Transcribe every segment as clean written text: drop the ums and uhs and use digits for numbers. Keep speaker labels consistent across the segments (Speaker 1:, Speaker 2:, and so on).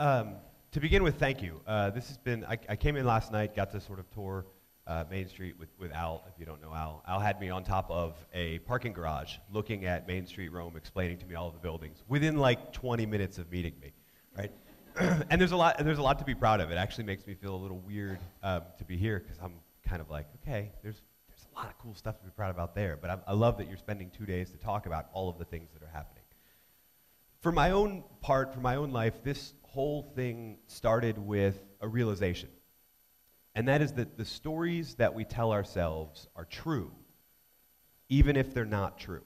Speaker 1: To begin with, thank you. This has been, I came in last night, got to sort of tour Main Street with Al, if you don't know Al. Al had me on top of a parking garage looking at Main Street, Rome, explaining to me all of the buildings within like 20 minutes of meeting me, right? And there's a lot to be proud of. It actually makes me feel a little weird to be here because I'm kind of like, okay, there's a lot of cool stuff to be proud about there, but I love that you're spending 2 days to talk about all of the things that are happening. For my own part, for my own life, this whole thing started with a realization. And that is that the stories that we tell ourselves are true, even if they're not true.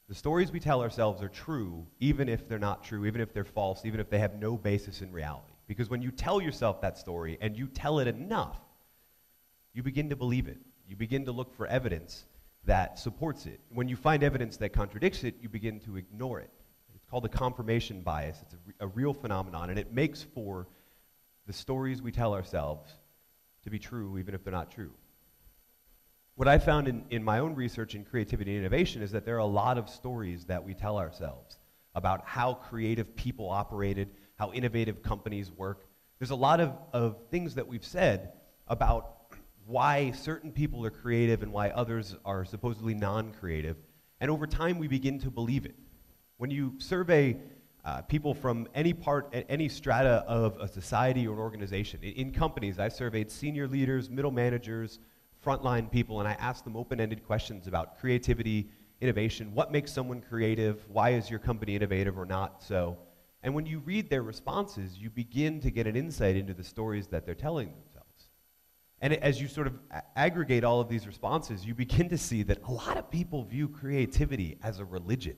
Speaker 1: The stories we tell ourselves are true, even if they're not true, even if they're false, even if they have no basis in reality. Because when you tell yourself that story and you tell it enough, you begin to believe it. You begin to look for evidence that supports it. When you find evidence that contradicts it, you begin to ignore it. It's called the confirmation bias. It's a real phenomenon, and it makes for the stories we tell ourselves to be true, even if they're not true. What I found in my own research in creativity and innovation is that there are a lot of stories that we tell ourselves about how creative people operated, how innovative companies work. There's a lot of things that we've said about why certain people are creative and why others are supposedly non-creative. And over time, we begin to believe it. When you survey people from any part, any strata of a society or an organization, in companies, I surveyed senior leaders, middle managers, frontline people, and I asked them open-ended questions about creativity, innovation, what makes someone creative, why is your company innovative or not so. And when you read their responses, you begin to get an insight into the stories that they're telling themselves. And as you sort of aggregate all of these responses, you begin to see that a lot of people view creativity as a religion.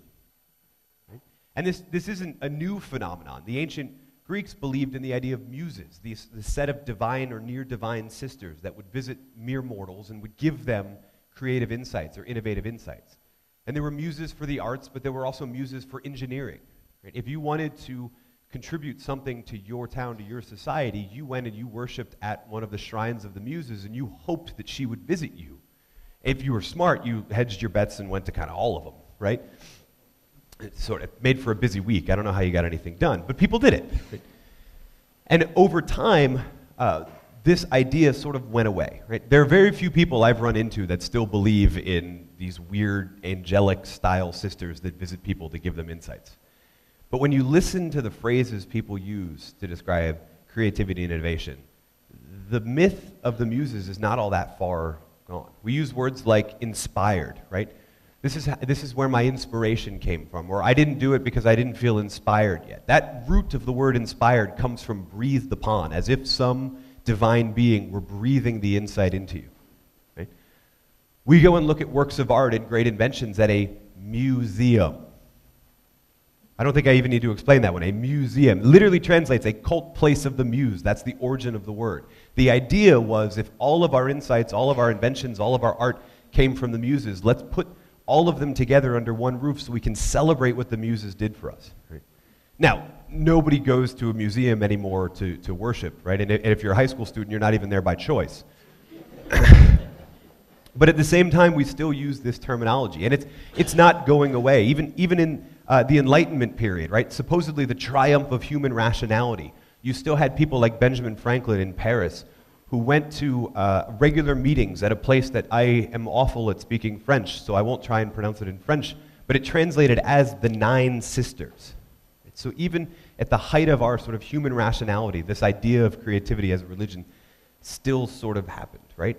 Speaker 1: Right? And this isn't a new phenomenon. The ancient Greeks believed in the idea of muses, the set of divine or near-divine sisters that would visit mere mortals and would give them creative insights or innovative insights. And there were muses for the arts, but there were also muses for engineering. Right? If you wanted to contribute something to your town, to your society, you went and you worshipped at one of the shrines of the muses and you hoped that she would visit you. If you were smart, you hedged your bets and went to kind of all of them, right? It sort of made for a busy week. I don't know how you got anything done, but people did it. Right? And over time, this idea sort of went away, right? There are very few people I've run into that still believe in these weird angelic style sisters that visit people to give them insights. But when you listen to the phrases people use to describe creativity and innovation, the myth of the muses is not all that far gone. We use words like inspired, right? This is where my inspiration came from, or I didn't do it because I didn't feel inspired yet. That root of the word inspired comes from breathed upon, as if some divine being were breathing the insight into you. Right? We go and look at works of art and great inventions at a museum. I don't think I even need to explain that one. A museum literally translates a cult place of the muse. That's the origin of the word. The idea was if all of our insights, all of our inventions, all of our art came from the muses, let's put all of them together under one roof so we can celebrate what the muses did for us. Right? Now, nobody goes to a museum anymore to worship, right? And if you're a high school student, you're not even there by choice. But at the same time, we still use this terminology, and it's not going away. Even in the Enlightenment period, right? Supposedly the triumph of human rationality. You still had people like Benjamin Franklin in Paris who went to regular meetings at a place that I am awful at speaking French, so I won't try and pronounce it in French, but it translated as the Nine Sisters. So even at the height of our sort of human rationality, this idea of creativity as a religion still sort of happened, right?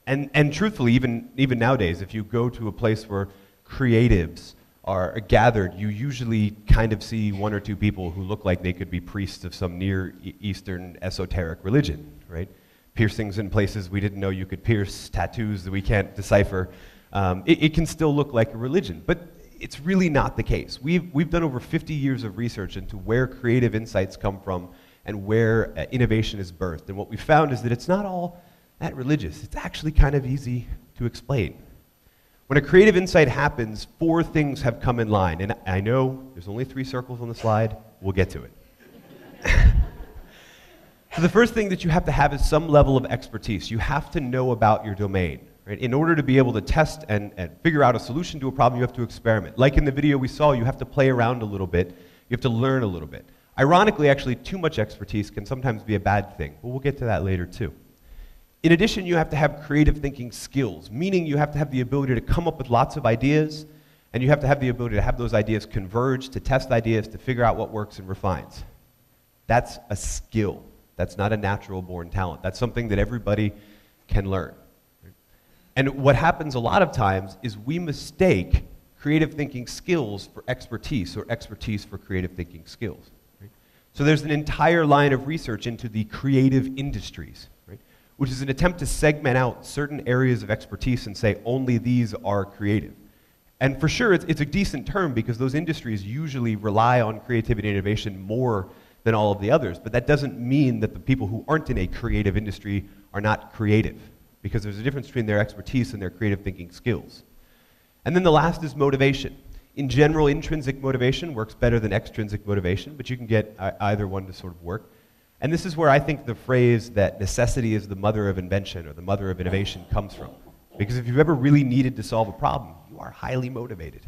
Speaker 1: And truthfully, even nowadays, if you go to a place where creatives are gathered, you usually kind of see one or two people who look like they could be priests of some Near Eastern esoteric religion, right? Piercings in places we didn't know you could pierce, tattoos that we can't decipher. It can still look like a religion, but it's really not the case. We've done over 50 years of research into where creative insights come from and where innovation is birthed. And what we found is that it's not all that religious. It's actually kind of easy to explain. When a creative insight happens, 4 things have come in line. And I know there's only 3 circles on the slide. We'll get to it. So the first thing that you have to have is some level of expertise. You have to know about your domain. Right? In order to be able to test and figure out a solution to a problem, you have to experiment. Like in the video we saw, you have to play around a little bit. You have to learn a little bit. Ironically, actually, too much expertise can sometimes be a bad thing, but we'll get to that later too. In addition, you have to have creative thinking skills, meaning you have to have the ability to come up with lots of ideas, and you have to have the ability to have those ideas converge, to test ideas, to figure out what works and refines. That's a skill. That's not a natural born talent. That's something that everybody can learn. And what happens a lot of times is we mistake creative thinking skills for expertise, or expertise for creative thinking skills. Right? So there's an entire line of research into the creative industries, right? Which is an attempt to segment out certain areas of expertise and say only these are creative. And for sure, it's a decent term because those industries usually rely on creativity and innovation more than all of the others, but that doesn't mean that the people who aren't in a creative industry are not creative, because there's a difference between their expertise and their creative thinking skills. And then the last is motivation. In general, intrinsic motivation works better than extrinsic motivation, but you can get either one to sort of work. And this is where I think the phrase that necessity is the mother of invention or the mother of innovation comes from. Because if you've ever really needed to solve a problem, you are highly motivated.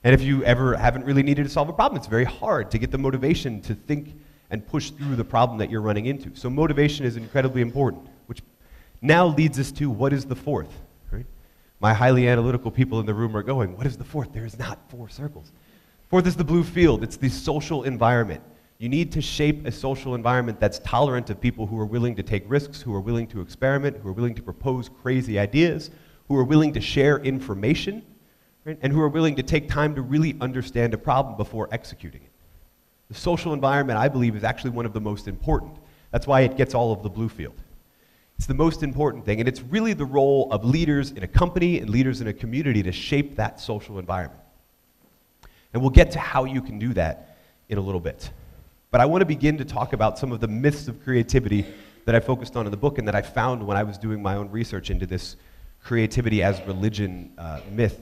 Speaker 1: And if you ever haven't really needed to solve a problem, it's very hard to get the motivation to think and push through the problem that you're running into. So motivation is incredibly important, which now leads us to what is the fourth, right? My highly analytical people in the room are going, what is the fourth? There is not 4 circles. Fourth is the blue field. It's the social environment. You need to shape a social environment that's tolerant of people who are willing to take risks, who are willing to experiment, who are willing to propose crazy ideas, who are willing to share information, right? And who are willing to take time to really understand a problem before executing it. The social environment, I believe, is actually one of the most important. That's why it gets all of the blue field. It's the most important thing, and it's really the role of leaders in a company and leaders in a community to shape that social environment. And we'll get to how you can do that in a little bit. But I want to begin to talk about some of the myths of creativity that I focused on in the book and that I found when I was doing my own research into this creativity as religion myth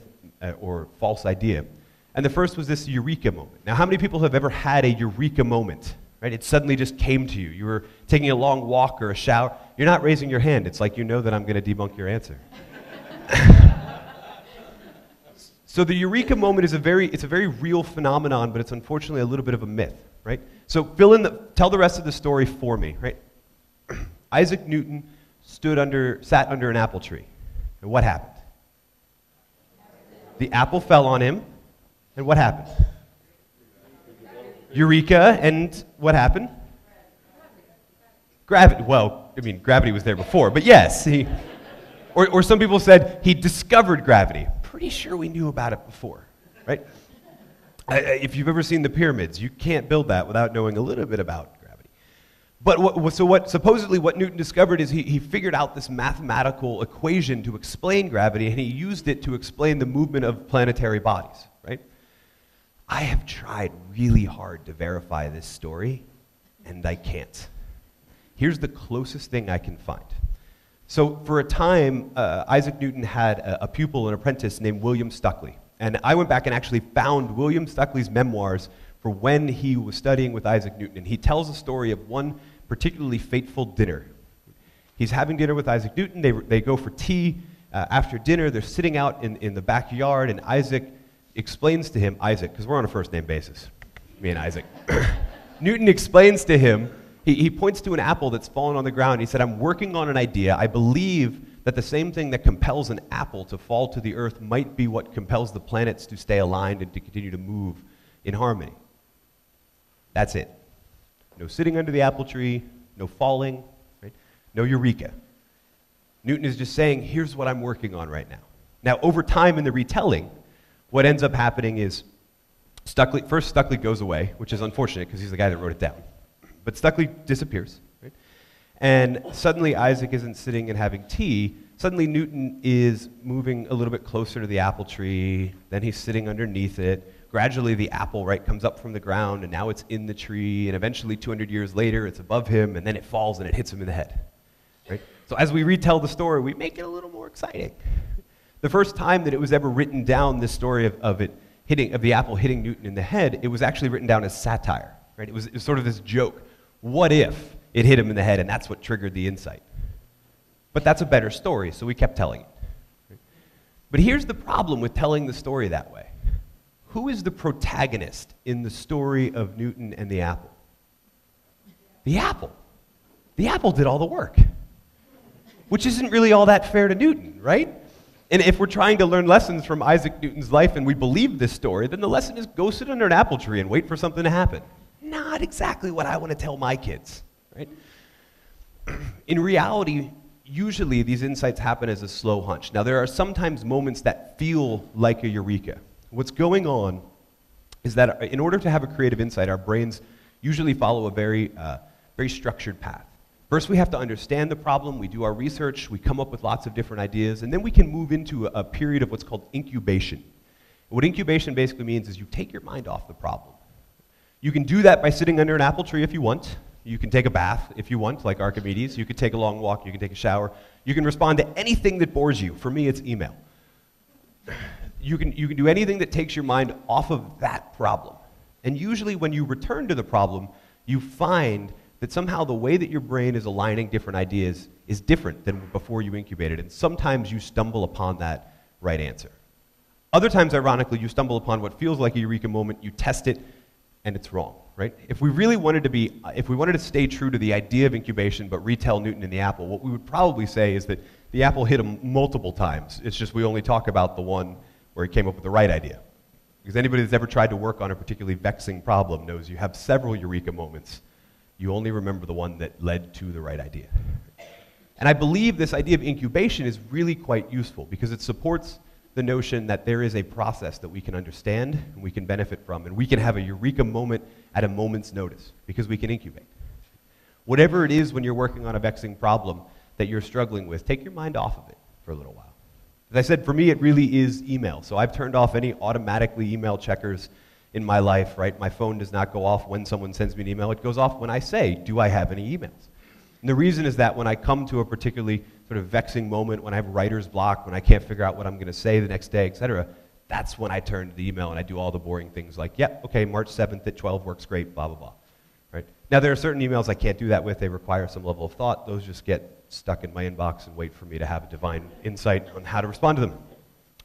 Speaker 1: or false idea. And the first was this eureka moment. Now, how many people have ever had a eureka moment? Right? It suddenly just came to you. You were taking a long walk or a shower. You're not raising your hand. It's like you know that I'm going to debunk your answer. So the eureka moment is a very real phenomenon, but it's unfortunately a little bit of a myth, right? So tell the rest of the story for me, right? Isaac Newton sat under an apple tree. And what happened? The apple fell on him, and what happened? Eureka, and what happened? Gravity. Well, I mean, gravity was there before, but yes. Or some people said he discovered gravity. Pretty sure we knew about it before, right? If you've ever seen the pyramids, you can't build that without knowing a little bit about gravity. But supposedly what Newton discovered is he figured out this mathematical equation to explain gravity, and he used it to explain the movement of planetary bodies, right? I have tried really hard to verify this story, and I can't. Here's the closest thing I can find. So for a time, Isaac Newton had a pupil, an apprentice named William Stuckley. And I went back and actually found William Stuckley's memoirs for when he was studying with Isaac Newton. And he tells a story of one particularly fateful dinner. He's having dinner with Isaac Newton. They go for tea. After dinner, they're sitting out in the backyard, and Isaac explains to him, Isaac, because we're on a first-name basis, me and Isaac. Newton explains to him, he points to an apple that's fallen on the ground. He said, I'm working on an idea. I believe that the same thing that compels an apple to fall to the earth might be what compels the planets to stay aligned and to continue to move in harmony. That's it. No sitting under the apple tree, no falling, right? No eureka. Newton is just saying, here's what I'm working on right now. Now, over time in the retelling, what ends up happening is Stuckley goes away, which is unfortunate because he's the guy that wrote it down. But Stuckley disappears, right? And suddenly Isaac isn't sitting and having tea. Suddenly Newton is moving a little bit closer to the apple tree. Then he's sitting underneath it. Gradually the apple, right, comes up from the ground, and now it's in the tree. And eventually 200 years later, it's above him, and then it falls and it hits him in the head, right? So as we retell the story, we make it a little more exciting. The first time that it was ever written down, this story of the apple hitting Newton in the head, it was actually written down as satire, right? It was sort of this joke. What if it hit him in the head, and that's what triggered the insight? But that's a better story, so we kept telling it. Right? But here's the problem with telling the story that way. Who is the protagonist in the story of Newton and the apple? The apple. The apple did all the work, which isn't really all that fair to Newton, right? And if we're trying to learn lessons from Isaac Newton's life and we believe this story, then the lesson is go sit under an apple tree and wait for something to happen. Not exactly what I want to tell my kids, right? In reality, usually these insights happen as a slow hunch. Now, there are sometimes moments that feel like a eureka. What's going on is that in order to have a creative insight, our brains usually follow a very structured path. First, we have to understand the problem, we do our research, we come up with lots of different ideas, and then we can move into a period of what's called incubation. What incubation basically means is you take your mind off the problem. You can do that by sitting under an apple tree if you want. You can take a bath if you want, like Archimedes. You could take a long walk, you can take a shower. You can respond to anything that bores you. For me, it's email. You can do anything that takes your mind off of that problem. And usually when you return to the problem, you find that somehow the way that your brain is aligning different ideas is different than before you incubated. And sometimes you stumble upon that right answer. Other times, ironically, you stumble upon what feels like a eureka moment, you test it, and it's wrong, right? If we really wanted to stay true to the idea of incubation but retell Newton and the apple, what we would probably say is that the apple hit him multiple times. It's just we only talk about the one where he came up with the right idea. Because anybody that's ever tried to work on a particularly vexing problem knows you have several eureka moments. You only remember the one that led to the right idea. And I believe this idea of incubation is really quite useful because it supports the notion that there is a process that we can understand and we can benefit from, and we can have a eureka moment at a moment's notice because we can incubate. Whatever it is when you're working on a vexing problem that you're struggling with, take your mind off of it for a little while. As I said, for me, it really is email. So I've turned off any automatically email checkers in my life, right? My phone does not go off when someone sends me an email. It goes off when I say, do I have any emails? And the reason is that when I come to a particularly sort of vexing moment, when I have writer's block, when I can't figure out what I'm going to say the next day, etc., that's when I turn to the email and I do all the boring things like, yep, okay, March 7th at 12 works great, blah, blah, blah. Right? Now, there are certain emails I can't do that with. They require some level of thought. Those just get stuck in my inbox and wait for me to have a divine insight on how to respond to them.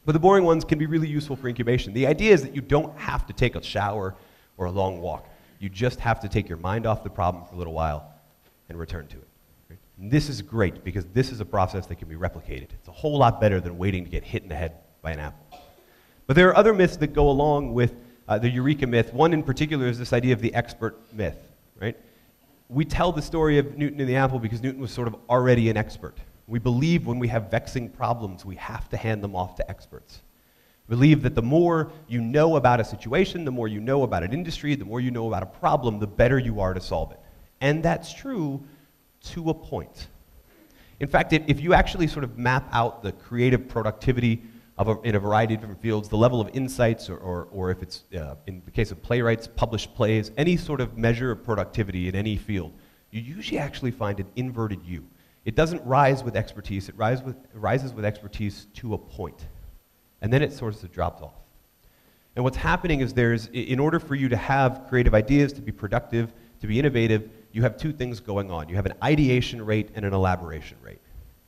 Speaker 1: But the boring ones can be really useful for incubation. The idea is that you don't have to take a shower or a long walk. You just have to take your mind off the problem for a little while and return to it. Right? And this is great because this is a process that can be replicated. It's a whole lot better than waiting to get hit in the head by an apple. But there are other myths that go along with the Eureka myth. One in particular is this idea of the expert myth. Right? We tell the story of Newton and the apple because Newton was sort of already an expert. We believe when we have vexing problems, we have to hand them off to experts. We believe that the more you know about a situation, the more you know about an industry, the more you know about a problem, the better you are to solve it. And that's true to a point. In fact, if you actually sort of map out the creative productivity in a variety of different fields, the level of insights, or if it's, in the case of playwrights, published plays, any sort of measure of productivity in any field, you usually actually find an inverted U. It doesn't rise with expertise, it rises with expertise to a point. And then it sort of drops off. And what's happening is in order for you to have creative ideas, to be productive, to be innovative, you have two things going on. You have an ideation rate and an elaboration rate.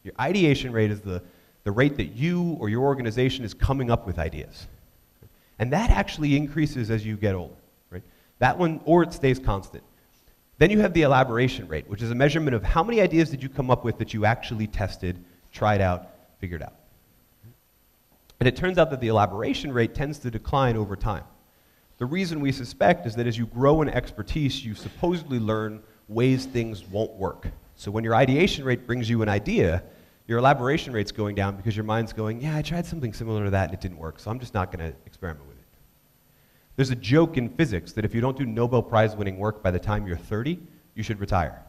Speaker 1: Your ideation rate is the rate that you or your organization is coming up with ideas. And that actually increases as you get older. Right? That one, or it stays constant. Then you have the elaboration rate, which is a measurement of how many ideas did you come up with that you actually tested, tried out, figured out. And it turns out that the elaboration rate tends to decline over time. The reason we suspect is that as you grow in expertise, you supposedly learn ways things won't work. So when your ideation rate brings you an idea, your elaboration rate's going down because your mind's going, yeah, I tried something similar to that and it didn't work, so I'm just not going to experiment with it. There's a joke in physics that if you don't do Nobel Prize-winning work by the time you're 30, you should retire.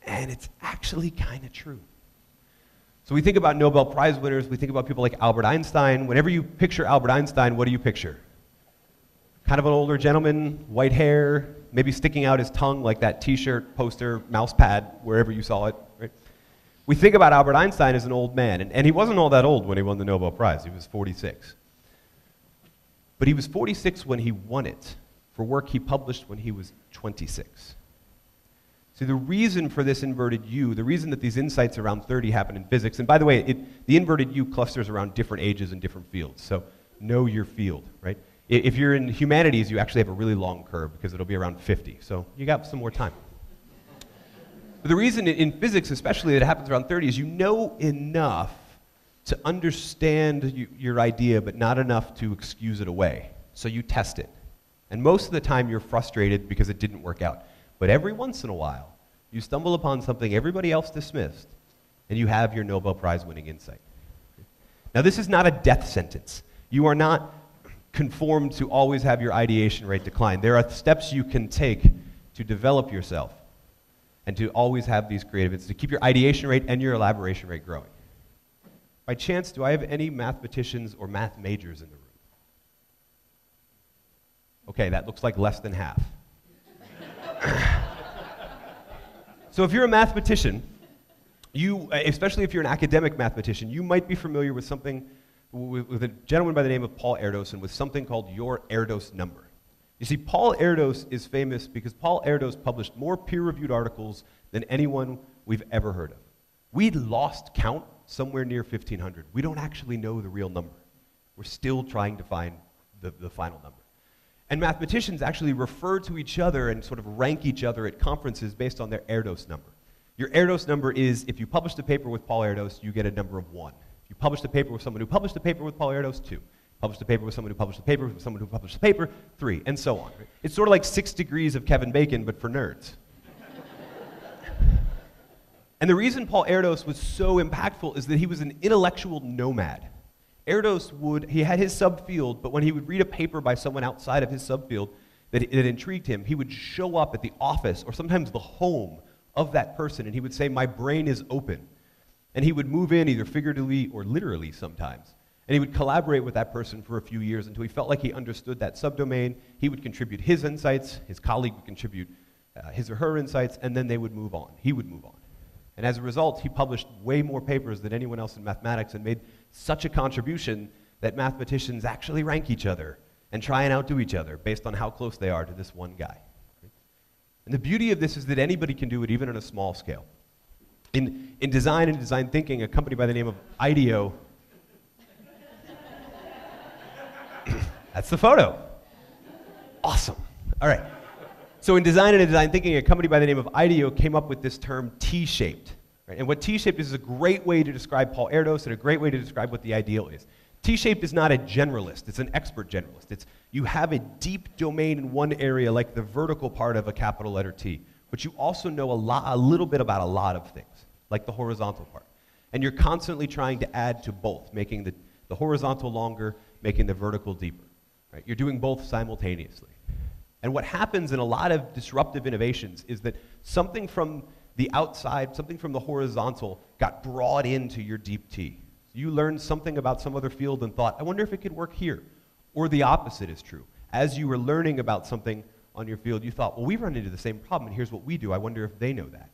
Speaker 1: And it's actually kind of true. So we think about Nobel Prize winners, we think about people like Albert Einstein. Whenever you picture Albert Einstein, what do you picture? Kind of an older gentleman, white hair, maybe sticking out his tongue like that t-shirt, poster, mouse pad, wherever you saw it. Right? We think about Albert Einstein as an old man, and he wasn't all that old when he won the Nobel Prize. He was 46. But he was 46 when he won it for work he published when he was 26. See, the reason for this inverted U, the reason that these insights around 30 happen in physics, and by the way, the inverted U clusters around different ages and different fields. So know your field, right? If you're in humanities, you actually have a really long curve because it'll be around 50, so you got some more time. But the reason in physics especially that it happens around 30 is you know enough to understand your idea, but not enough to excuse it away. So you test it. And most of the time you're frustrated because it didn't work out. But every once in a while, you stumble upon something everybody else dismissed, and you have your Nobel Prize winning insight. Now this is not a death sentence. You are not conformed to always have your ideation rate decline. There are steps you can take to develop yourself and to always have these creative insights, to keep your ideation rate and your elaboration rate growing. By chance, do I have any mathematicians or math majors in the room? Okay, that looks like less than half. So if you're a mathematician, especially if you're an academic mathematician, you might be familiar with something, with a gentleman by the name of Paul Erdos, and with something called your Erdos number. You see, Paul Erdos is famous because Paul Erdos published more peer-reviewed articles than anyone we've ever heard of. We lost count somewhere near 1,500. We don't actually know the real number. We're still trying to find the final number. And mathematicians actually refer to each other and sort of rank each other at conferences based on their Erdos number. Your Erdos number is, if you published a paper with Paul Erdos, you get a number of 1. If you published a paper with someone who published a paper with Paul Erdos, 2. Published a paper with someone who published a paper with someone who published a paper, 3, and so on. It's sort of like 6 degrees of Kevin Bacon, but for nerds. And the reason Paul Erdos was so impactful is that he was an intellectual nomad. Erdos he had his subfield, but when he would read a paper by someone outside of his subfield that intrigued him, he would show up at the office or sometimes the home of that person, and he would say, "My brain is open." And he would move in either figuratively or literally sometimes. And he would collaborate with that person for a few years until he felt like he understood that subdomain. He would contribute his insights, his colleague would contribute his or her insights, and then they would move on. He would move on. And as a result, he published way more papers than anyone else in mathematics and made such a contribution that mathematicians actually rank each other and try and outdo each other based on how close they are to this one guy. And the beauty of this is that anybody can do it, even on a small scale. In design and design thinking, a company by the name of IDEO, that's the photo. Awesome. All right. So in design and design thinking, a company by the name of IDEO came up with this term T-shaped. Right? And what T-shaped is a great way to describe Paul Erdos and a great way to describe what the ideal is. T-shaped is not a generalist, it's an expert generalist. You have a deep domain in one area, like the vertical part of a capital letter T, but you also know a little bit about a lot of things, like the horizontal part. And you're constantly trying to add to both, making the horizontal longer, making the vertical deeper. Right? You're doing both simultaneously. And what happens in a lot of disruptive innovations is that something from the outside, something from the horizontal, got brought into your deep T. You learned something about some other field and thought, I wonder if it could work here. Or the opposite is true. As you were learning about something on your field, you thought, well, we run into the same problem, and here's what we do. I wonder if they know that.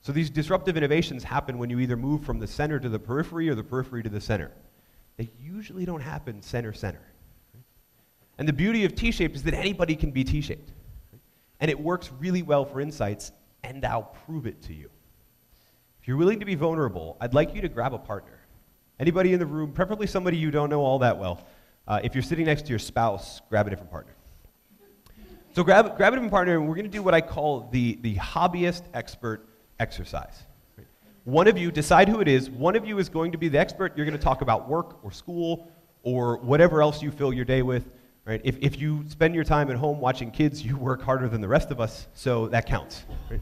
Speaker 1: So these disruptive innovations happen when you either move from the center to the periphery or the periphery to the center. They usually don't happen center-center. And the beauty of T-shaped is that anybody can be T-shaped. And it works really well for insights, and I'll prove it to you. If you're willing to be vulnerable, I'd like you to grab a partner. Anybody in the room, preferably somebody you don't know all that well. If you're sitting next to your spouse, grab a different partner. So grab a different partner, and we're going to do what I call the hobbyist expert exercise. Right? One of you, decide who it is, one of you is going to be the expert. You're going to talk about work or school or whatever else you fill your day with. Right? If you spend your time at home watching kids, you work harder than the rest of us, so that counts. Right?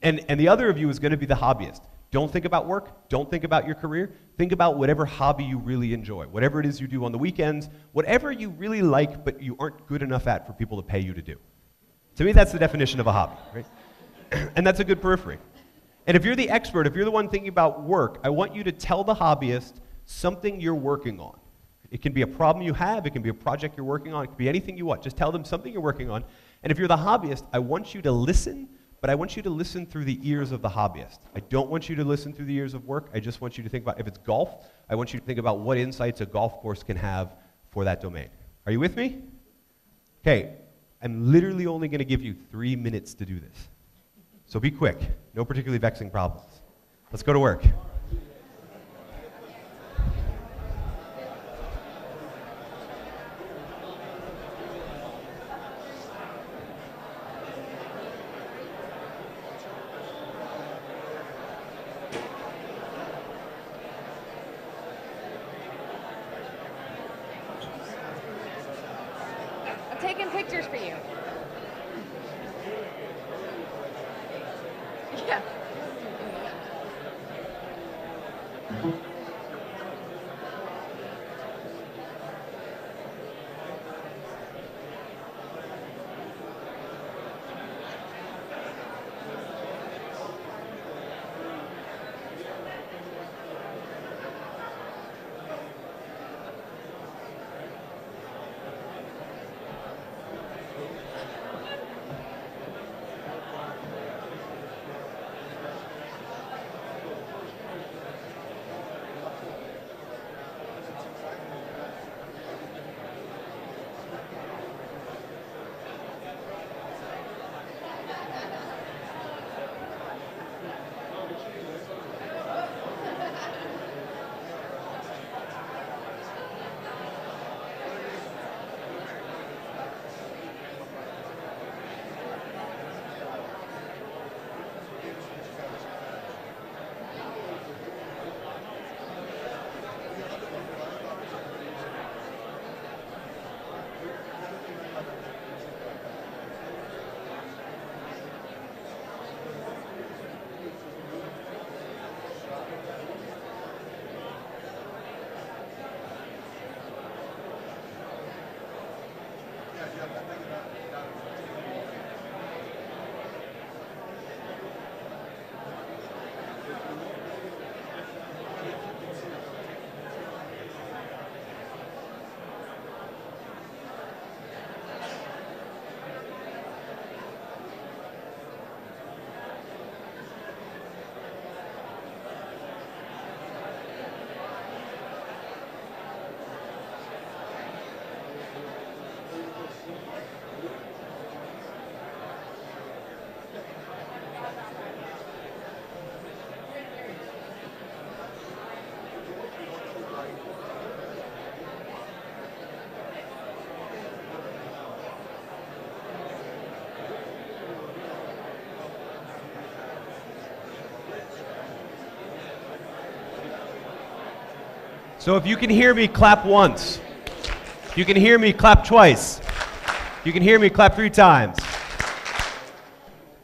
Speaker 1: And the other of you is going to be the hobbyist. Don't think about work, don't think about your career, think about whatever hobby you really enjoy, whatever it is you do on the weekends, whatever you really like but you aren't good enough at for people to pay you to do. To me, that's the definition of a hobby, right? And that's a good periphery. And if you're the expert, if you're the one thinking about work, I want you to tell the hobbyist something you're working on. It can be a problem you have, it can be a project you're working on, it can be anything you want. Just tell them something you're working on. And if you're the hobbyist, I want you to listen, but I want you to listen through the ears of the hobbyist. I don't want you to listen through the ears of work. I just want you to think about, if it's golf, I want you to think about what insights a golf course can have for that domain. Are you with me? Okay, I'm literally only going to give you 3 minutes to do this. So be quick. No particularly vexing problems. Let's go to work.
Speaker 2: pictures for you. Yeah.
Speaker 1: So if you can hear me, clap once. If you can hear me, clap twice. If you can hear me, clap 3 times.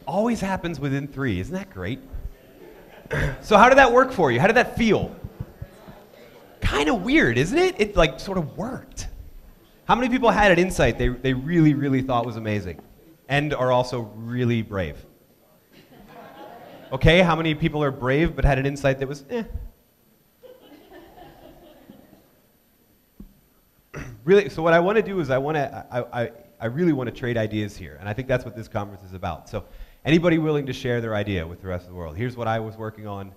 Speaker 1: Always happens within 3. Isn't that great? So how did that work for you? How did that feel? Kind of weird, isn't it? It like sort of worked. How many people had an insight they really, really thought was amazing and are also really brave? Okay, how many people are brave but had an insight that was Really, so what I want to do is I really want to trade ideas here, and I think that's what this conference is about. So anybody willing to share their idea with the rest of the world? Here's what I was working on.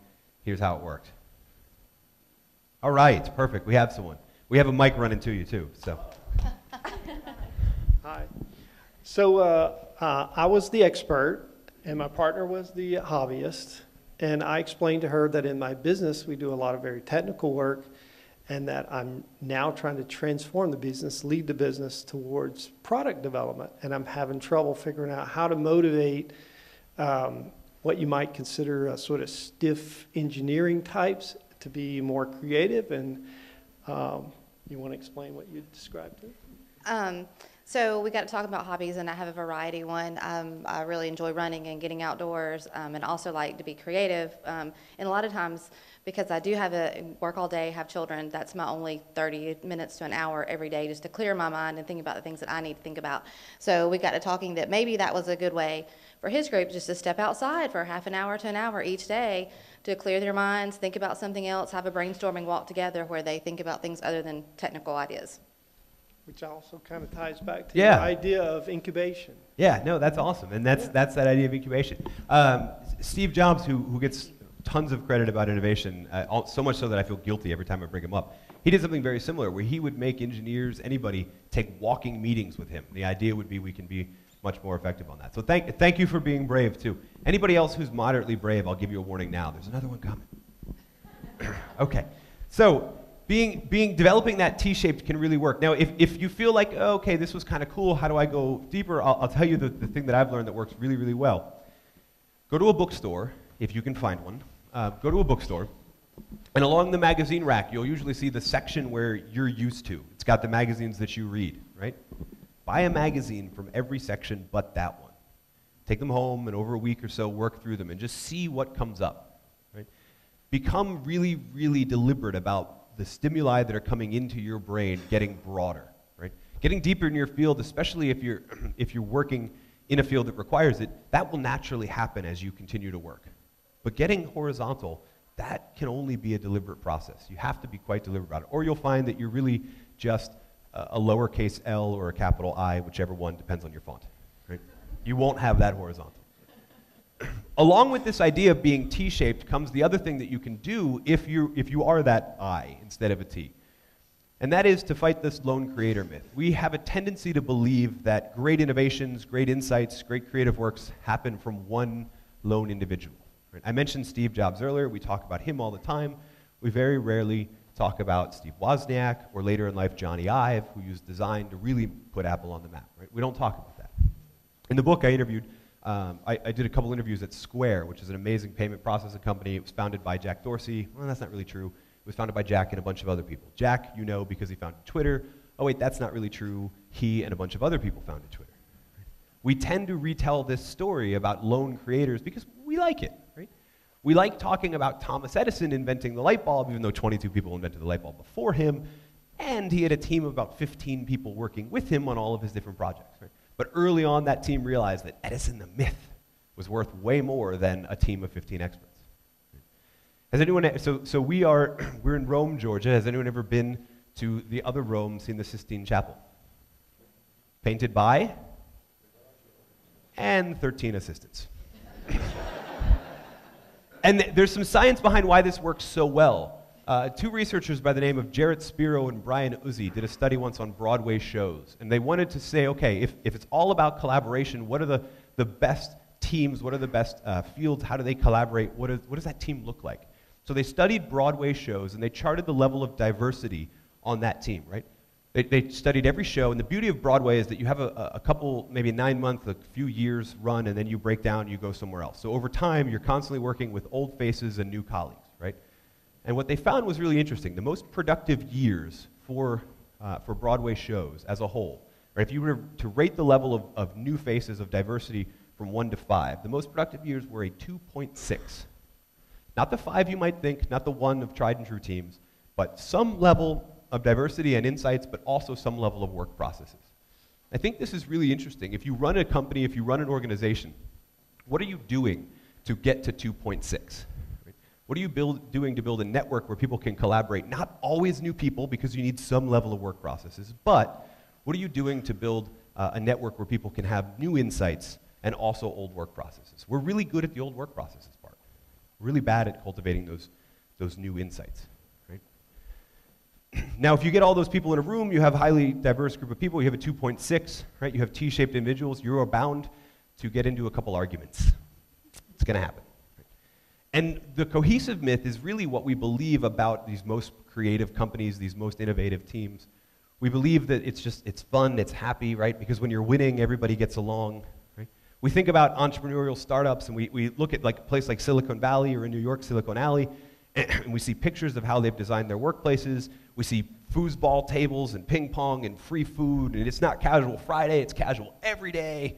Speaker 1: Here's how it worked. All right, perfect. We have someone. We have a mic running to you too. So.
Speaker 3: Hi. So I was the expert, and my partner was the hobbyist. And I explained to her that in my business we do a lot of very technical work, and that I'm now trying to transform the business, lead the business towards product development. And I'm having trouble figuring out how to motivate what you might consider a sort of stiff engineering types to be more creative. And you want to explain what you described to?
Speaker 2: So we got to talk about hobbies, and I have a variety. One, I really enjoy running and getting outdoors, and also like to be creative. And a lot of times, because I do have a work all day, have children, that's my only 30 minutes to an hour every day just to clear my mind and think about the things that I need to think about. So we got to talking that maybe that was a good way for his group just to step outside for half an hour to an hour each day to clear their minds, think about something else, have a brainstorming walk together where they think about things other than technical ideas.
Speaker 3: Which also kind of ties back to the idea of incubation.
Speaker 1: Yeah, no, that's awesome. And that's that idea of incubation. Steve Jobs, who gets tons of credit about innovation, so much so that I feel guilty every time I bring him up, he did something very similar where he would make engineers, anybody, take walking meetings with him. The idea would be we can be much more effective on that. So thank you for being brave, too. Anybody else who's moderately brave, I'll give you a warning now. There's another one coming. Okay. So developing that T-shaped can really work. Now, if you feel like, oh, okay, this was kind of cool, how do I go deeper? I'll tell you the thing that I've learned that works really, really well. Go to a bookstore, if you can find one. Go to a bookstore, and along the magazine rack, you'll usually see the section where you're used to. It's got the magazines that you read, right? Buy a magazine from every section but that one. Take them home and over a week or so work through them and just see what comes up. Right? Become really, really deliberate about the stimuli that are coming into your brain getting broader. Right? Getting deeper in your field, especially if you're working in a field that requires it, that will naturally happen as you continue to work. But getting horizontal, that can only be a deliberate process. You have to be quite deliberate about it, or you'll find that you're really just a lowercase L or a capital I, whichever one, depends on your font. Right? You won't have that horizontal. Along with this idea of being T-shaped comes the other thing that you can do if you are that I instead of a T. And that is to fight this lone creator myth. We have a tendency to believe that great innovations, great insights, great creative works happen from one lone individual. Right? I mentioned Steve Jobs earlier. We talk about him all the time. We very rarely talk about Steve Wozniak or later in life Johnny Ive, who used design to really put Apple on the map. Right? We don't talk about that. In the book I interviewed, I did a couple interviews at Square, which is an amazing payment processing company. It was founded by Jack Dorsey. Well, that's not really true. It was founded by Jack and a bunch of other people. Jack, you know, because he founded Twitter. Oh wait, that's not really true. He and a bunch of other people founded Twitter. We tend to retell this story about lone creators because we like it, right? We like talking about Thomas Edison inventing the light bulb, even though 22 people invented the light bulb before him, and he had a team of about 15 people working with him on all of his different projects, right? But early on, that team realized that Edison the myth was worth way more than a team of 15 experts. Has anyone, so we're in Rome, Georgia. Has anyone ever been to the other Rome, seen the Sistine Chapel? Painted by? And 13 assistants. And there's some science behind why this works so well. Two researchers by the name of Jarrett Spiro and Brian Uzi did a study once on Broadway shows. And they wanted to say, okay, if it's all about collaboration, what are the best teams? What are the best fields? How do they collaborate? What does that team look like? So they studied Broadway shows, and they charted the level of diversity on that team, right? They studied every show, and the beauty of Broadway is that you have a couple, maybe 9 months, a few years run, and then you break down, you go somewhere else. So over time, you're constantly working with old faces and new colleagues, right? And what they found was really interesting. The most productive years for Broadway shows as a whole, right? If you were to rate the level of new faces of diversity from 1 to 5, the most productive years were a 2.6. Not the 5 you might think, not the 1 of tried and true teams, but some level of diversity and insights, but also some level of work processes. I think this is really interesting. If you run a company, if you run an organization, what are you doing to get to 2.6? Right? What are you doing to build a network where people can collaborate? Not always new people, because you need some level of work processes, but what are you doing to build a network where people can have new insights and also old work processes? We're really good at the old work processes part. We're really bad at cultivating those new insights. Now, if you get all those people in a room, you have a highly diverse group of people, you have a 2.6, right? You have T-shaped individuals, you are bound to get into a couple arguments. It's going to happen. And the cohesive myth is really what we believe about these most creative companies, these most innovative teams. We believe that it's fun, it's happy, right? Because when you're winning, everybody gets along, right? We think about entrepreneurial startups, and we look at like a place like Silicon Valley or in New York, Silicon Alley, and we see pictures of how they've designed their workplaces. We see foosball tables and ping pong and free food, and it's not casual Friday, it's casual every day.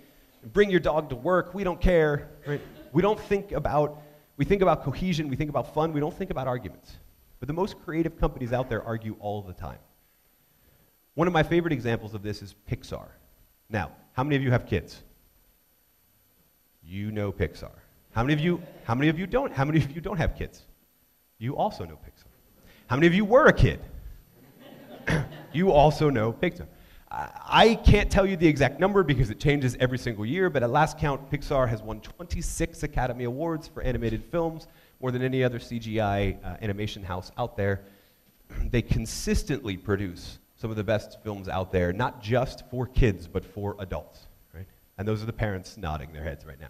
Speaker 1: Bring your dog to work, we don't care, right? We think about cohesion, we think about fun, we don't think about arguments. But the most creative companies out there argue all the time. One of my favorite examples of this is Pixar. Now, how many of you have kids? You know Pixar. How many of you don't have kids? You also know Pixar. How many of you were a kid? You also know Pixar. I can't tell you the exact number because it changes every single year, but at last count, Pixar has won 26 Academy Awards for animated films, more than any other CGI animation house out there. They consistently produce some of the best films out there, not just for kids, but for adults, right? And those are the parents nodding their heads right now.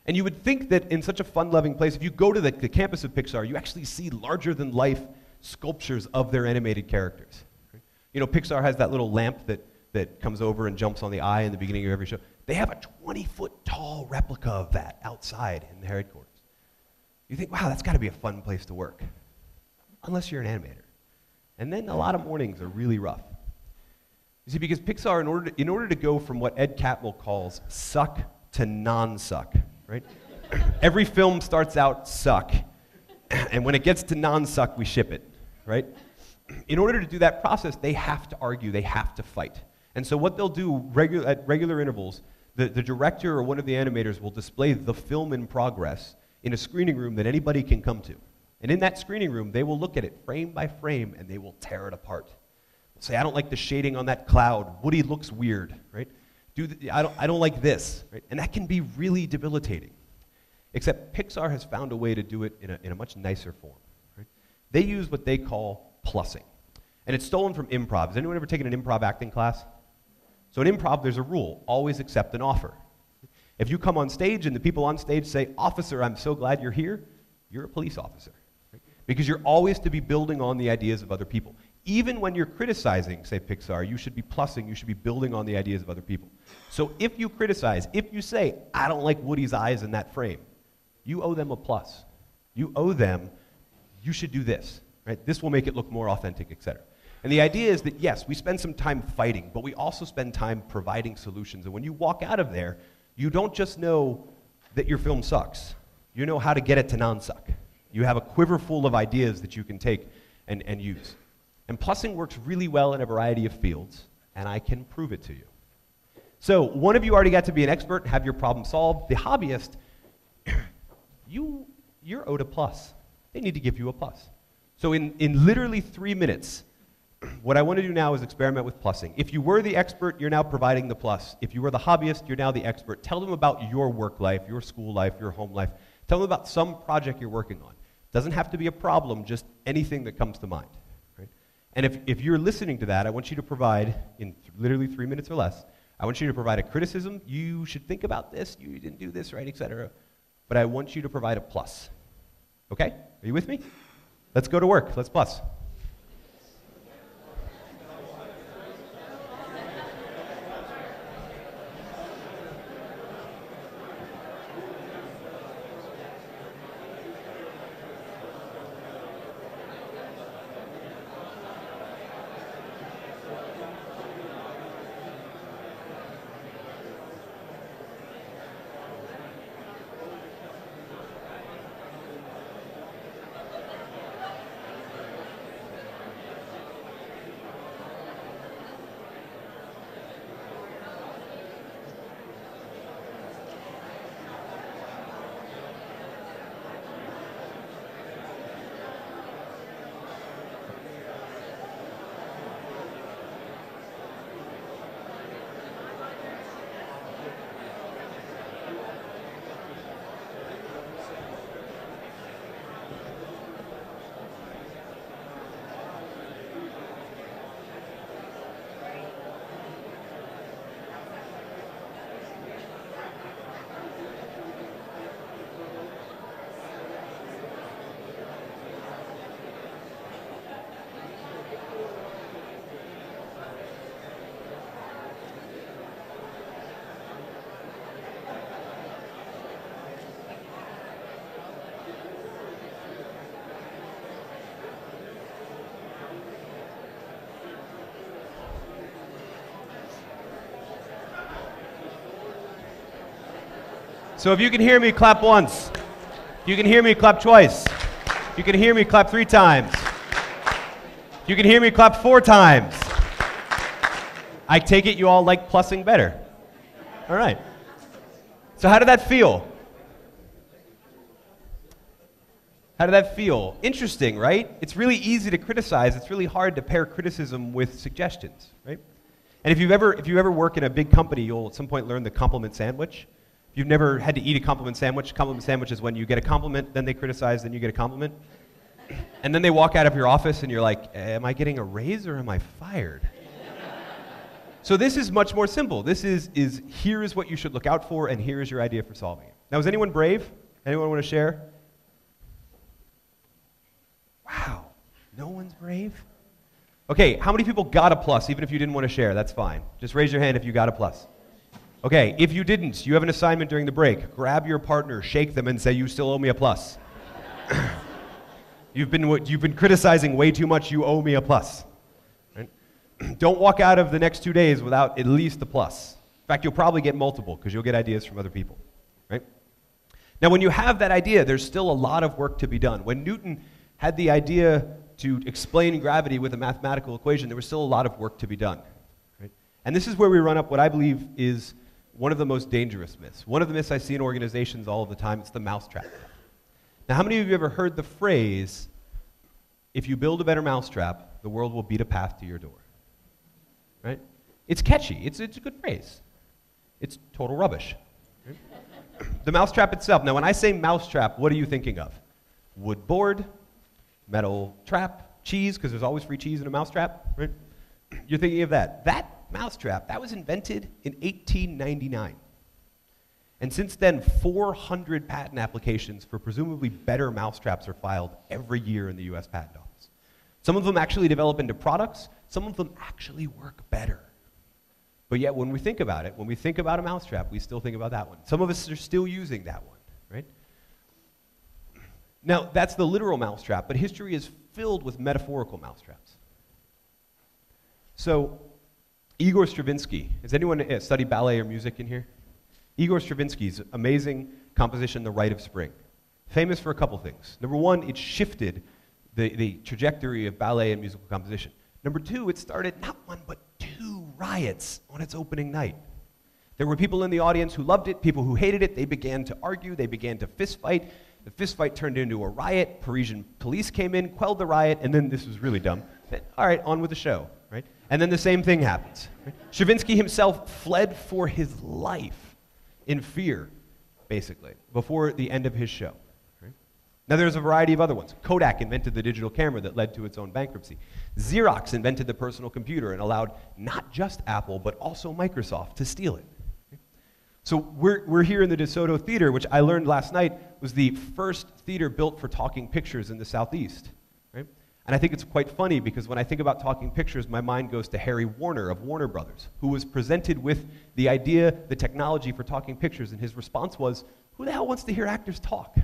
Speaker 1: And you would think that in such a fun-loving place, if you go to the campus of Pixar, you actually see larger-than-life sculptures of their animated characters. Right? You know, Pixar has that little lamp that comes over and jumps on the eye in the beginning of every show. They have a 20-foot-tall replica of that outside in their headquarters. You think, wow, that's got to be a fun place to work. Unless you're an animator. And then a lot of mornings are really rough. You see, because Pixar, in order to go from what Ed Catmull calls suck to non-suck, right? Every film starts out suck, and when it gets to non-suck, we ship it, right? In order to do that process, they have to argue, they have to fight. And so what they'll do at regular intervals, the director or one of the animators will display the film in progress in a screening room that anybody can come to. And in that screening room, they will look at it frame by frame, and they will tear it apart. They'll say, I don't like the shading on that cloud. Woody looks weird, right? I don't like this, right? And that can be really debilitating. Except Pixar has found a way to do it in a much nicer form. Right? They use what they call plussing. And it's stolen from improv. Has anyone ever taken an improv acting class? So in improv, there's a rule: always accept an offer. If you come on stage and the people on stage say, officer, I'm so glad you're here, you're a police officer. Right? Because you're always to be building on the ideas of other people. Even when you're criticizing, say, Pixar, you should be plussing, you should be building on the ideas of other people. So if you criticize, if you say, I don't like Woody's eyes in that frame, you owe them a plus. You owe them, you should do this. Right? This will make it look more authentic, etc. And the idea is that, yes, we spend some time fighting, but we also spend time providing solutions. And when you walk out of there, you don't just know that your film sucks. You know how to get it to non-suck. You have a quiver full of ideas that you can take and use. And plussing works really well in a variety of fields, and I can prove it to you. So one of you already got to be an expert, have your problem solved. The hobbyist, you're owed a plus. They need to give you a plus. So in literally 3 minutes, what I want to do now is experiment with plussing. If you were the expert, you're now providing the plus. If you were the hobbyist, you're now the expert. Tell them about your work life, your school life, your home life. Tell them about some project you're working on. Doesn't have to be a problem, just anything that comes to mind. Right? And if you're listening to that, I want you to provide, in literally 3 minutes or less, I want you to provide a criticism. You should think about this. You didn't do this right, etc. But I want you to provide a plus. Okay? Are you with me? Let's go to work. Let's plus. So if you can hear me, clap once. If you can hear me, clap twice. If you can hear me, clap 3 times. If you can hear me, clap 4 times. I take it you all like plussing better. All right. So how did that feel? How did that feel? Interesting, right? It's really easy to criticize. It's really hard to pair criticism with suggestions, right? And if you ever work in a big company, you'll at some point learn the compliment sandwich. If you've never had to eat a compliment sandwich is when you get a compliment, then they criticize, then you get a compliment. And then they walk out of your office and you're like, am I getting a raise or am I fired? So this is much more simple. This is here is what you should look out for, and here is your idea for solving it. Now, is anyone brave? Anyone want to share? Wow, no one's brave? Okay, how many people got a plus, even if you didn't want to share? That's fine. Just raise your hand if you got a plus. Okay, if you didn't, you have an assignment during the break. Grab your partner, shake them, and say, you still owe me a plus. You've been criticizing way too much, you owe me a plus. Right? Don't walk out of the next 2 days without at least a plus. In fact, you'll probably get multiple because you'll get ideas from other people, right? Now, when you have that idea, there's still a lot of work to be done. When Newton had the idea to explain gravity with a mathematical equation, there was still a lot of work to be done, right? And this is where we run up what I believe is one of the most dangerous myths. One of the myths I see in organizations all of the time, it's the mousetrap. Now, how many of you have ever heard the phrase, if you build a better mousetrap, the world will beat a path to your door? Right? It's catchy. It's a good phrase. It's total rubbish. Right? The mousetrap itself. Now, when I say mousetrap, what are you thinking of? Wood board, metal trap, cheese, because there's always free cheese in a mousetrap, right? You're thinking of that. That mousetrap, that was invented in 1899. And since then, 400 patent applications for presumably better mousetraps are filed every year in the US Patent Office. Some of them actually develop into products. Some of them actually work better. But yet, when we think about it, when we think about a mousetrap, we still think about that one. Some of us are still using that one, right? Now, that's the literal mousetrap, but history is filled with metaphorical mousetraps. So, Igor Stravinsky, has anyone studied ballet or music in here? Igor Stravinsky's amazing composition, The Rite of Spring. Famous for a couple things. Number one, it shifted the trajectory of ballet and musical composition. Number two, it started not one but two riots on its opening night. There were people in the audience who loved it, people who hated it. They began to argue, they began to fist fight. The fist fight turned into a riot. Parisian police came in, quelled the riot, and then, this was really dumb, all right, on with the show, right? And then the same thing happens. Right? Stravinsky himself fled for his life in fear, basically, before the end of his show. Right? Now, there's a variety of other ones. Kodak invented the digital camera that led to its own bankruptcy. Xerox invented the personal computer and allowed not just Apple, but also Microsoft to steal it. So we're here in the DeSoto Theater, which I learned last night was the first theater built for talking pictures in the Southeast. Right? And I think it's quite funny because when I think about talking pictures, my mind goes to Harry Warner of Warner Brothers, who was presented with the idea, the technology for talking pictures, and his response was, who the hell wants to hear actors talk?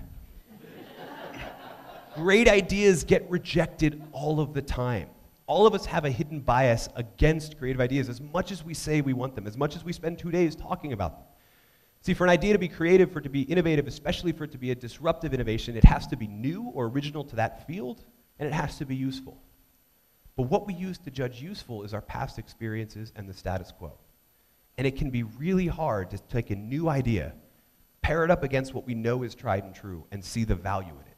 Speaker 1: Great ideas get rejected all of the time. All of us have a hidden bias against creative ideas as much as we say we want them, as much as we spend 2 days talking about them. See, for an idea to be creative, for it to be innovative, especially for it to be a disruptive innovation, it has to be new or original to that field, and it has to be useful. But what we use to judge useful is our past experiences and the status quo. And it can be really hard to take a new idea, pair it up against what we know is tried and true, and see the value in it.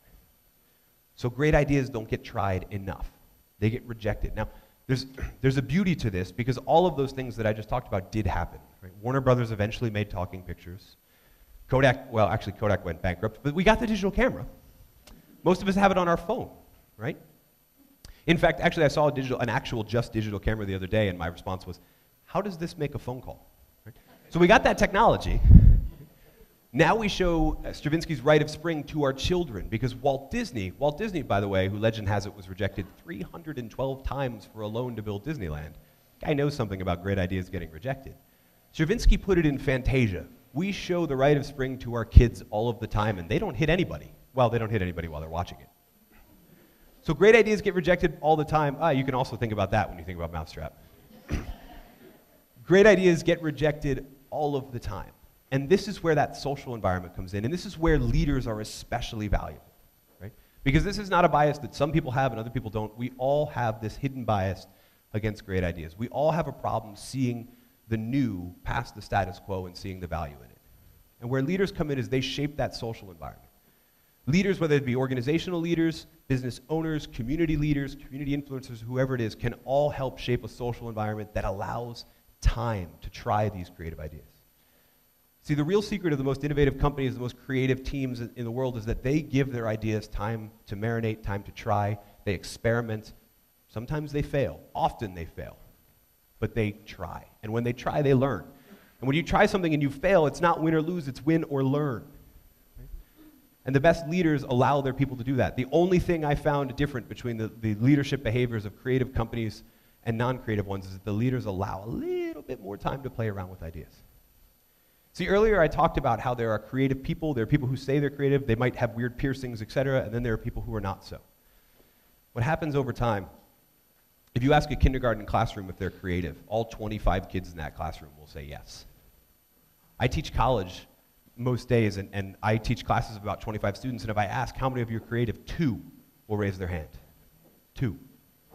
Speaker 1: So great ideas don't get tried enough. They get rejected. Now, there's a beauty to this because all of those things that I just talked about did happen. Right? Warner Brothers eventually made talking pictures. Kodak went bankrupt, but we got the digital camera. Most of us have it on our phone, right? In fact, actually, I saw an actual just digital camera the other day, and my response was, how does this make a phone call? Right? So we got that technology. Now we show Stravinsky's Rite of Spring to our children because Walt Disney, by the way, who legend has it was rejected 312 times for a loan to build Disneyland. Guy knows something about great ideas getting rejected. Stravinsky put it in Fantasia. We show the Rite of Spring to our kids all of the time, and they don't hit anybody. Well, they don't hit anybody while they're watching it. So great ideas get rejected all the time. You can also think about that when you think about Mousetrap. Great ideas get rejected all of the time. And this is where that social environment comes in, and this is where leaders are especially valuable, right? Because this is not a bias that some people have and other people don't. We all have this hidden bias against great ideas. We all have a problem seeing the new past the status quo and seeing the value in it. And where leaders come in is they shape that social environment. Leaders, whether it be organizational leaders, business owners, community leaders, community influencers, whoever it is, can all help shape a social environment that allows time to try these creative ideas. See, the real secret of the most innovative companies, the most creative teams in the world is that they give their ideas time to marinate, time to try. They experiment. Sometimes they fail. Often they fail. But they try. And when they try, they learn. And when you try something and you fail, it's not win or lose, it's win or learn. Right? And the best leaders allow their people to do that. The only thing I found different between the leadership behaviors of creative companies and non-creative ones is that the leaders allow a little bit more time to play around with ideas. See, earlier I talked about how there are creative people, there are people who say they're creative, they might have weird piercings, etc., and then there are people who are not so. What happens over time If you ask a kindergarten classroom if they're creative, all 25 kids in that classroom will say yes. I teach college most days, and I teach classes of about 25 students, and if I ask how many of you are creative, 2 will raise their hand. 2.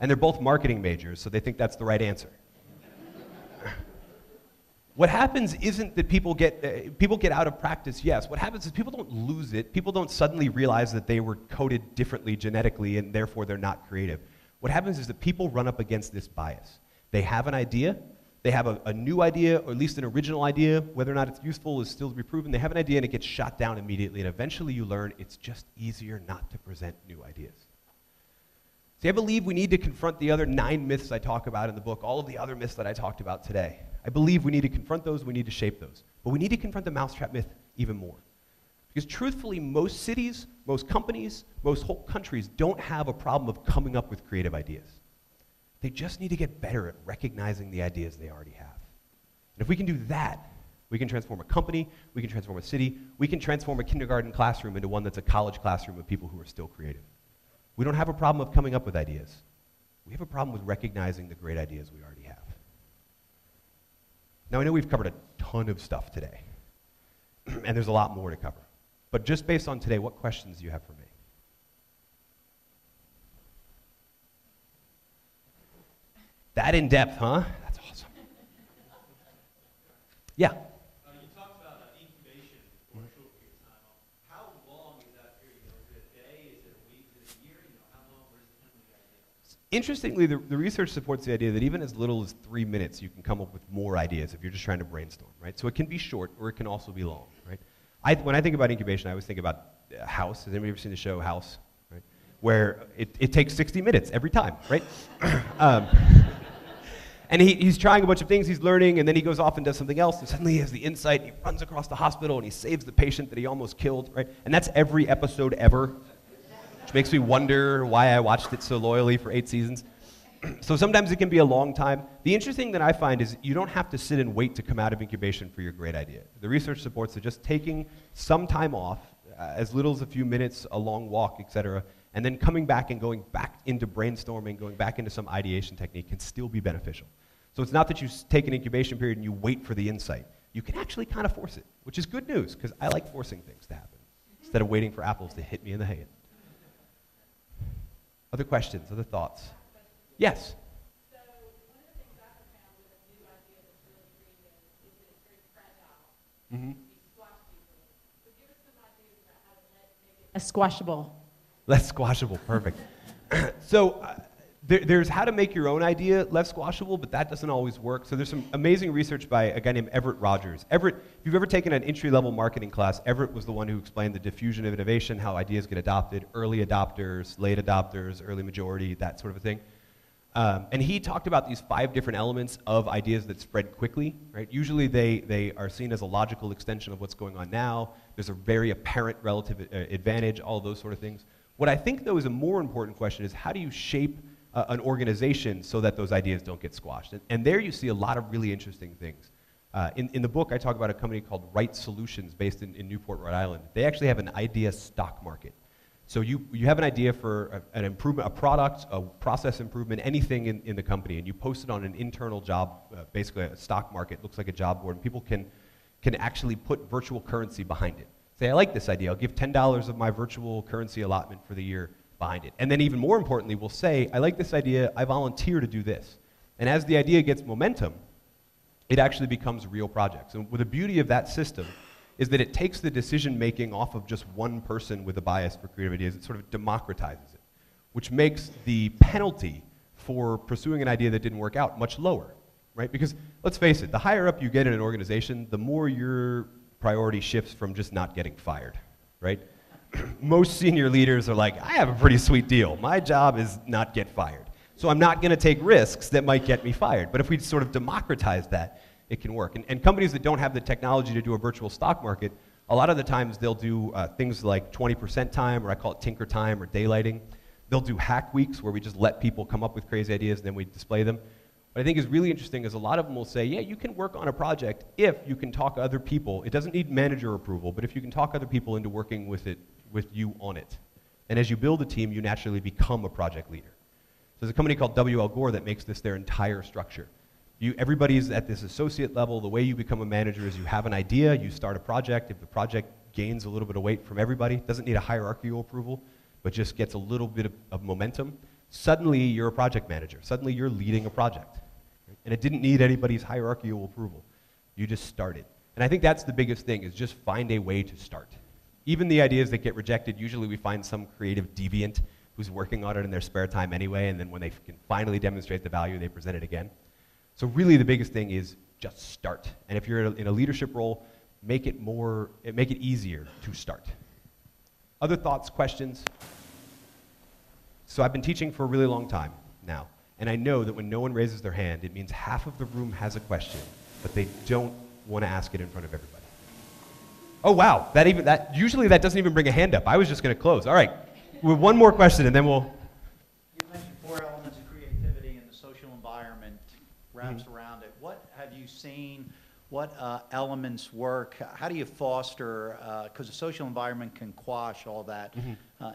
Speaker 1: And they're both marketing majors, so they think that's the right answer. What happens isn't that people get out of practice, yes. What happens is people don't lose it. People don't suddenly realize that they were coded differently genetically and therefore they're not creative. What happens is that people run up against this bias. They have an idea, they have a new idea, or at least an original idea. Whether or not it's useful is still to be proven. They have an idea and it gets shot down immediately, and eventually you learn it's just easier not to present new ideas. See, I believe we need to confront the other 9 myths I talk about in the book, all of the other myths that I talked about today. I believe we need to confront those, we need to shape those. But we need to confront the mousetrap myth even more. Because truthfully, most cities, most companies, most whole countries don't have a problem of coming up with creative ideas. They just need to get better at recognizing the ideas they already have. And if we can do that, we can transform a company, we can transform a city, we can transform a kindergarten classroom into one that's a college classroom of people who are still creative. We don't have a problem of coming up with ideas. We have a problem with recognizing the great ideas we already have. Now, I know we've covered a ton of stuff today, and there's a lot more to cover. But just based on today, what questions do you have for me? That in depth, huh? That's awesome. Yeah?
Speaker 4: You talked about incubation for a short period of time. How long is that period? Is it a day? Is it a week? Is it a year? How long? Where does it come from the idea?
Speaker 1: Interestingly, the research supports the idea that even as little as 3 minutes, you can come up with more ideas if you're just trying to brainstorm, right? So it can be short, or it can also be long, right? When I think about incubation, I always think about House. Has anybody ever seen the show House? Right? Where it takes 60 minutes every time, right? And he's trying a bunch of things, he's learning, and then he goes off and does something else, and suddenly he has the insight, he runs across the hospital, and he saves the patient that he almost killed, right? And that's every episode ever, which makes me wonder why I watched it so loyally for 8 seasons. So sometimes it can be a long time. The interesting thing that I find is you don't have to sit and wait to come out of incubation for your great idea. The research supports that just taking some time off, as little as a few minutes, a long walk, etc., and then coming back and going back into brainstorming, going back into some ideation technique can still be beneficial. So it's not that you take an incubation period and you wait for the insight. You can actually kind of force it, which is good news, because I like forcing things to happen, instead of waiting for apples to hit me in the head. Other questions, other thoughts? Yes?
Speaker 5: So one of the things I have found with a new idea that's really creative is that it's very fragile.
Speaker 1: Mm-hmm.
Speaker 5: Be squashed easily. So give us some ideas about how to make it less squashable.
Speaker 1: Less squashable, perfect. So there's how to make your own idea less squashable, but that doesn't always work. So there's some amazing research by a guy named Everett Rogers. Everett, if you've ever taken an entry-level marketing class, Everett was the one who explained the diffusion of innovation, how ideas get adopted, early adopters, late adopters, early majority, that sort of a thing. And he talked about these 5 different elements of ideas that spread quickly, right? Usually they are seen as a logical extension of what's going on now. There's a very apparent relative advantage, all those sort of things. What I think, though, is a more important question is how do you shape an organization so that those ideas don't get squashed? And there you see a lot of really interesting things. In the book, I talk about a company called Right Solutions based in Newport, Rhode Island. They actually have an idea stock market. So you have an idea for an improvement, a product, a process improvement, anything in the company, and you post it on an internal job, basically a stock market, looks like a job board, and people can actually put virtual currency behind it. Say, I like this idea, I'll give $10 of my virtual currency allotment for the year behind it. And then even more importantly, we'll say, I like this idea, I volunteer to do this. And as the idea gets momentum, it actually becomes real projects. And with the beauty of that system is that it takes the decision making off of just one person with a bias for creative ideas. It sort of democratizes it, which makes the penalty for pursuing an idea that didn't work out much lower, right? Because let's face it, the higher up you get in an organization, the more your priority shifts from just not getting fired, right? Most senior leaders are like, I have a pretty sweet deal. My job is not get fired. So I'm not going to take risks that might get me fired. But if we sort of democratize that, it can work. And companies that don't have the technology to do a virtual stock market, a lot of the times they'll do things like 20% time, or I call it tinker time or daylighting. They'll do hack weeks where we just let people come up with crazy ideas and then we display them. What I think is really interesting is a lot of them will say, yeah, you can work on a project if you can talk other people. It doesn't need manager approval, but if you can talk other people into working with you on it. And as you build a team, you naturally become a project leader. there's a company called W.L. Gore that makes this their entire structure. Everybody's at this associate level. The way you become a manager is you have an idea, you start a project. If the project gains a little bit of weight from everybody, doesn't need a hierarchical approval, but just gets a little bit of momentum, suddenly you're a project manager. Suddenly you're leading a project. Right? And it didn't need anybody's hierarchical approval. You just started. And I think that's the biggest thing, is just find a way to start. Even the ideas that get rejected, usually we find some creative deviant who's working on it in their spare time anyway, and then when they can finally demonstrate the value, they present it again. So really the biggest thing is just start. And if you're in a leadership role, make it easier to start. Other thoughts, questions? So I've been teaching for a really long time now, and I know that when no one raises their hand, it means half of the room has a question, but they don't want to ask it in front of everybody. Oh wow, usually that doesn't even bring a hand up. I was just going to close. All right, we have one more question and then we'll...
Speaker 6: You mentioned 4 elements of creativity and the social environment wraps around it. What have you seen? What elements work? How do you foster, because the social environment can quash all that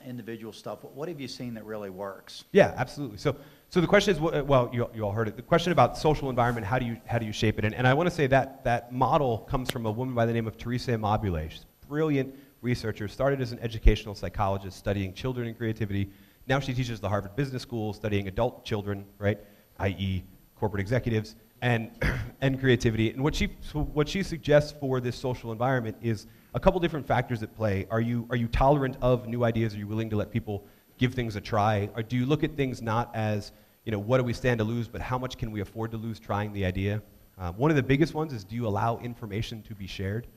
Speaker 6: individual stuff. What have you seen that really works?
Speaker 1: Yeah, absolutely. So the question is, well, you all heard it. The question about social environment, how do you shape it? And I want to say that model comes from a woman by the name of Teresa Immobile. She's a brilliant researcher, started as an educational psychologist studying children and creativity. Now she teaches the Harvard Business School studying adult children, right, i.e. corporate executives, and creativity. And what she suggests for this social environment is a couple different factors at play. Are you tolerant of new ideas? Are you willing to let people give things a try? Or do you look at things not as, what do we stand to lose, but how much can we afford to lose trying the idea? One of the biggest ones is, do you allow information to be shared?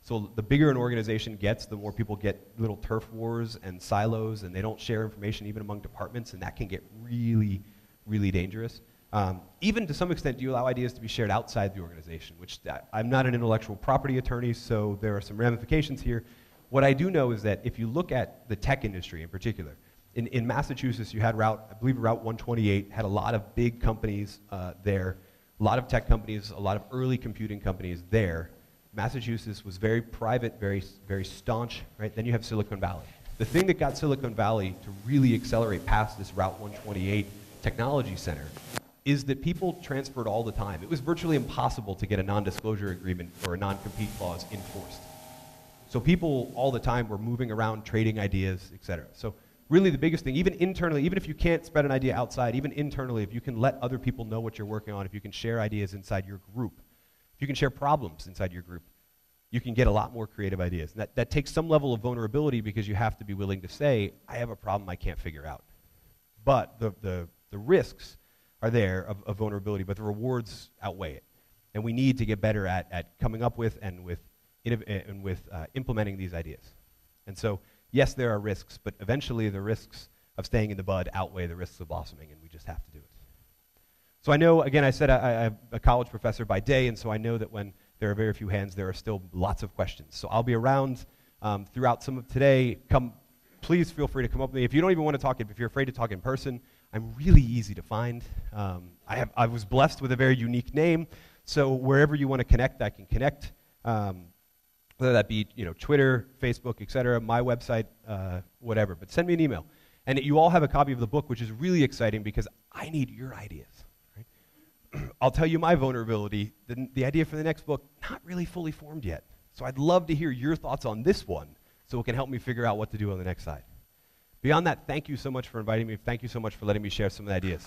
Speaker 1: So the bigger an organization gets, the more people get little turf wars and silos, and they don't share information even among departments, and that can get really, really dangerous. Even to some extent, do you allow ideas to be shared outside the organization, which I'm not an intellectual property attorney, so there are some ramifications here. What I do know is that if you look at the tech industry in particular, in Massachusetts, you had I believe Route 128 had a lot of big companies there, a lot of tech companies, a lot of early computing companies there. Massachusetts was very private, very, very staunch, right? Then you have Silicon Valley. The thing that got Silicon Valley to really accelerate past this Route 128 technology center is that people transferred all the time. It was virtually impossible to get a non-disclosure agreement or a non-compete clause enforced. So people all the time were moving around, trading ideas, et cetera. So really the biggest thing, even internally, even if you can't spread an idea outside, even internally, if you can let other people know what you're working on, if you can share ideas inside your group, if you can share problems inside your group, you can get a lot more creative ideas. And that takes some level of vulnerability because you have to be willing to say, I have a problem I can't figure out. But the risks are there of vulnerability, but the rewards outweigh it. And we need to get better at coming up with and with implementing these ideas. And so, yes, there are risks, but eventually the risks of staying in the bud outweigh the risks of blossoming, and we just have to do it. So I know, again, I said I'm a college professor by day, and so I know that when there are very few hands, there are still lots of questions. So I'll be around throughout some of today. Please feel free to come up with me. If you don't even want to talk, if you're afraid to talk in person, I'm really easy to find. I was blessed with a very unique name, so wherever you want to connect, I can connect. Whether that be Twitter, Facebook, etc., my website, whatever. But send me an email. And you all have a copy of the book, which is really exciting because I need your ideas. Right? I'll tell you my vulnerability. The idea for the next book, not really fully formed yet. So I'd love to hear your thoughts on this one so it can help me figure out what to do on the next side. Beyond that, thank you so much for inviting me. Thank you so much for letting me share some of the ideas.